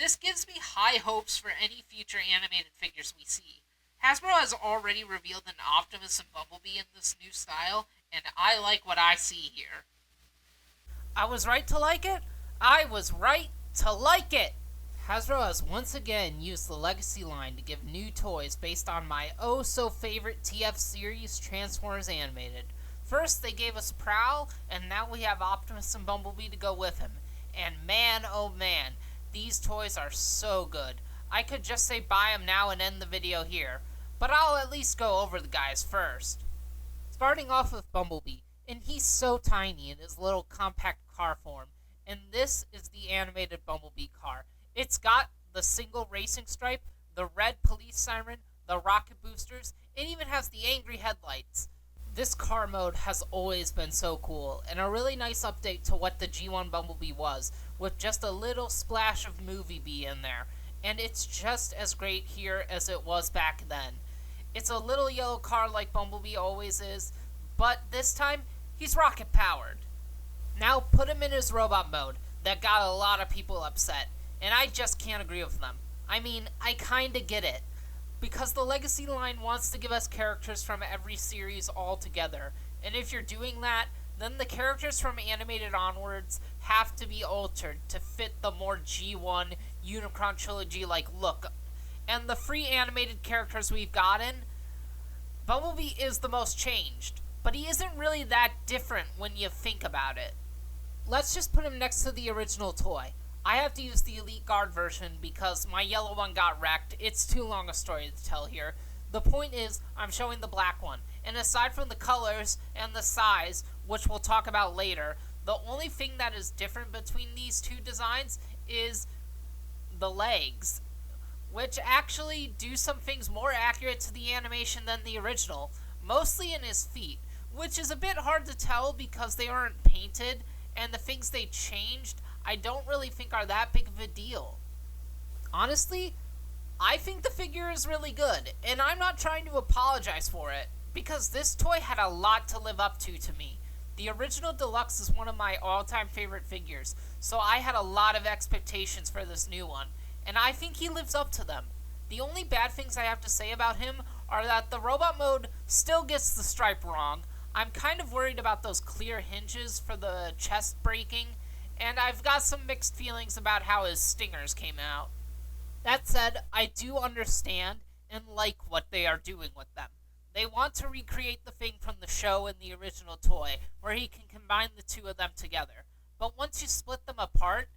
This gives me high hopes for any future animated figures we see. Hasbro has already revealed an Optimus and Bumblebee in this new style, and I like what I see here. I was right to like it? I was right to like it! Hasbro has once again used the Legacy line to give new toys based on my oh-so-favorite TF series, Transformers Animated. First, they gave us Prowl, and now we have Optimus and Bumblebee to go with him. And man, oh man, these toys are so good. I could just say buy them now and end the video here, but I'll at least go over the guys first. Starting off with Bumblebee, and he's so tiny in his little compact car form, and this is the animated Bumblebee car. It's got the single racing stripe, the red police siren, the rocket boosters, it even has the angry headlights. This car mode has always been so cool, and a really nice update to what the G1 Bumblebee was, with just a little splash of Movie Bee in there, and it's just as great here as it was back then. It's a little yellow car like Bumblebee always is, but this time, he's rocket powered. Now put him in his robot mode, that got a lot of people upset, and I just can't agree with them. I mean, I kinda get it, because the Legacy line wants to give us characters from every series all together, and if you're doing that, then the characters from animated onwards have to be altered to fit the more G1 Unicron trilogy-like look. And the free animated characters we've gotten, Bumblebee is the most changed, but he isn't really that different when you think about it. Let's just put him next to the original toy. I have to use the Elite Guard version because my yellow one got wrecked. It's too long a story to tell here. The point is, I'm showing the black one, and aside from the colors and the size, which we'll talk about later, the only thing that is different between these two designs is the legs, which actually do some things more accurate to the animation than the original, mostly in his feet, which is a bit hard to tell because they aren't painted, and the things they changed I don't really think are that big of a deal. Honestly, I think the figure is really good, and I'm not trying to apologize for it, because this toy had a lot to live up to me. The original Deluxe is one of my all-time favorite figures, so I had a lot of expectations for this new one, and I think he lives up to them. The only bad things I have to say about him are that the robot mode still gets the stripe wrong. I'm kind of worried about those clear hinges for the chest breaking, and I've got some mixed feelings about how his stingers came out. That said, I do understand and like what they are doing with them. They want to recreate the thing from the show and the original toy, where he can combine the two of them together. But once you split them apart,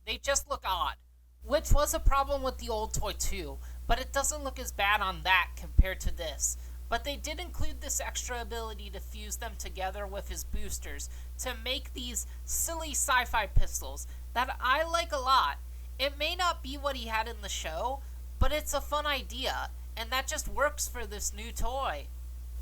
they just look odd. Which was a problem with the old toy too, but it doesn't look as bad on that compared to this. But they did include this extra ability to fuse them together with his boosters to make these silly sci-fi pistols that I like a lot. It may not be what he had in the show, but it's a fun idea, and that just works for this new toy.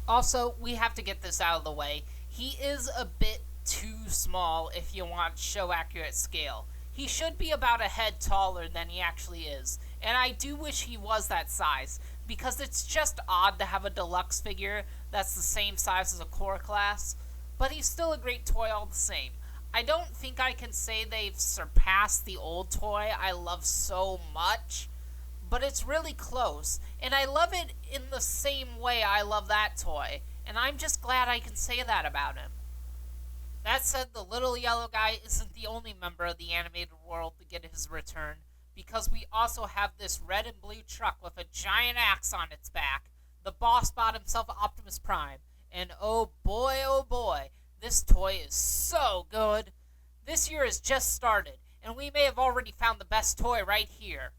Also, we have to get this out of the way. He is a bit too small if you want show-accurate scale. He should be about a head taller than he actually is, and I do wish he was that size, because it's just odd to have a deluxe figure that's the same size as a core class, but he's still a great toy all the same. I don't think I can say they've surpassed the old toy I love so much, but it's really close, and I love it in the same way I love that toy, and I'm just glad I can say that about him. That said, the little yellow guy isn't the only member of the animated world to get his return, because we also have this red and blue truck with a giant axe on its back, the boss bot himself, Optimus Prime, and oh boy, this toy is so good. This year has just started, and we may have already found the best toy right here.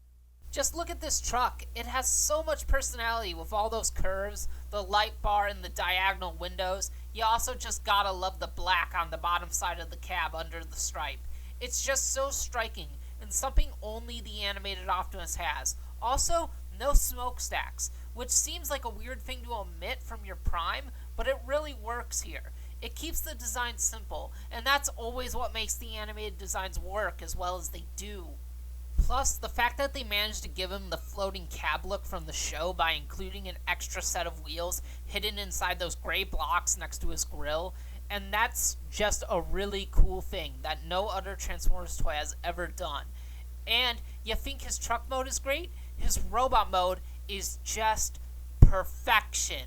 Just look at this truck. It has so much personality with all those curves, the light bar, and the diagonal windows. You also just gotta love the black on the bottom side of the cab under the stripe. It's just so striking, and something only the animated Optimus has. Also, no smokestacks, which seems like a weird thing to omit from your Prime, but it really works here. It keeps the design simple, and that's always what makes the animated designs work as well as they do. Plus, the fact that they managed to give him the floating cab look from the show by including an extra set of wheels hidden inside those gray blocks next to his grill, and that's just a really cool thing that no other Transformers toy has ever done. And You think his truck mode is great? His robot mode is just perfection.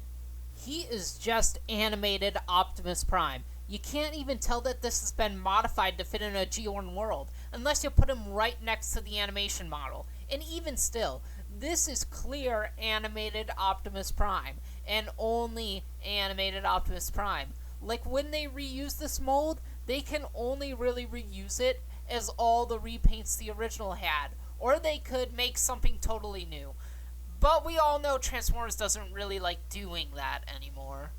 He is just animated Optimus Prime. You can't even tell that this has been modified to fit in a Georn world, unless you put him right next to the animation model. And even still, this is clear animated Optimus Prime, and only animated Optimus Prime. Like, when they reuse this mold, they can only really reuse it as all the repaints the original had, or they could make something totally new. But we all know Transformers doesn't really like doing that anymore.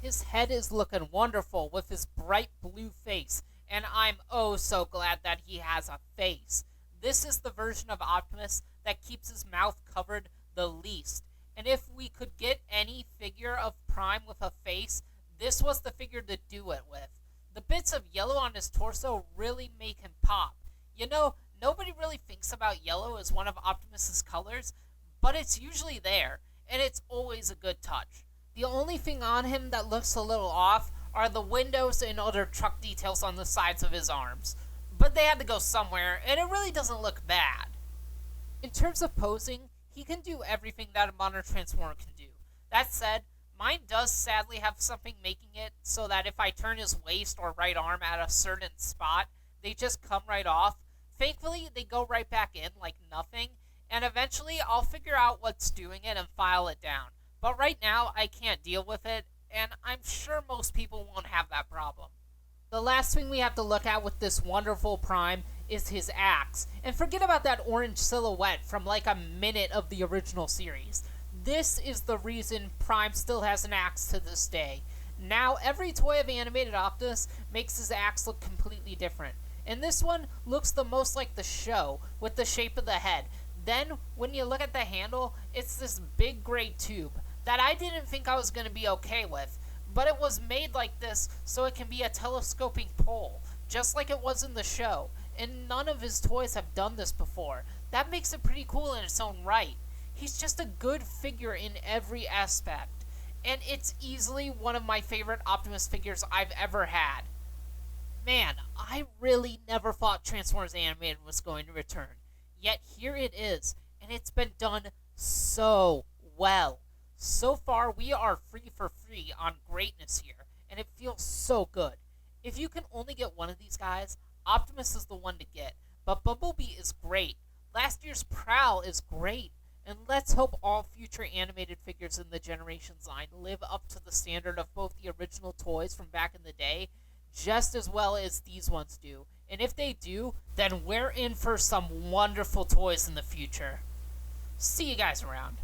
His head is looking wonderful with his bright blue face, and I'm oh so glad that he has a face. This is the version of Optimus that keeps his mouth covered the least. And if we could get any figure of Prime with a face, this was the figure to do it with. The bits of yellow on his torso really make him pop. You know, nobody really thinks about yellow as one of Optimus's colors, but it's usually there, and it's always a good touch. The only thing on him that looks a little off are the windows and other truck details on the sides of his arms. But they had to go somewhere, and it really doesn't look bad. In terms of posing, he can do everything that a modern Transformer can do. That said, mine does sadly have something making it so that if I turn his waist or right arm at a certain spot, they just come right off. Thankfully, they go right back in like nothing, and eventually I'll figure out what's doing it and file it down. But right now, I can't deal with it, and I'm sure most people won't have that problem. The last thing we have to look at with this wonderful Prime is his axe. And forget about that orange silhouette from like a minute of the original series. This is the reason Prime still has an axe to this day. Now, every toy of animated Optimus makes his axe look completely different. And this one looks the most like the show, with the shape of the head. Then, when you look at the handle, it's this big gray tube that I didn't think I was going to be okay with. But it was made like this so it can be a telescoping pole, just like it was in the show. And none of his toys have done this before. That makes it pretty cool in its own right. He's just a good figure in every aspect. And it's easily one of my favorite Optimus figures I've ever had. Man, I really never thought Transformers Animated was going to return. Yet here it is, and it's been done so well. So far, we are free on greatness here, and it feels so good. If you can only get one of these guys, Optimus is the one to get. But Bumblebee is great. Last year's Prowl is great. And let's hope all future animated figures in the Generations line live up to the standard of both the original toys from back in the day, just as well as these ones do. And if they do, then we're in for some wonderful toys in the future. See you guys around.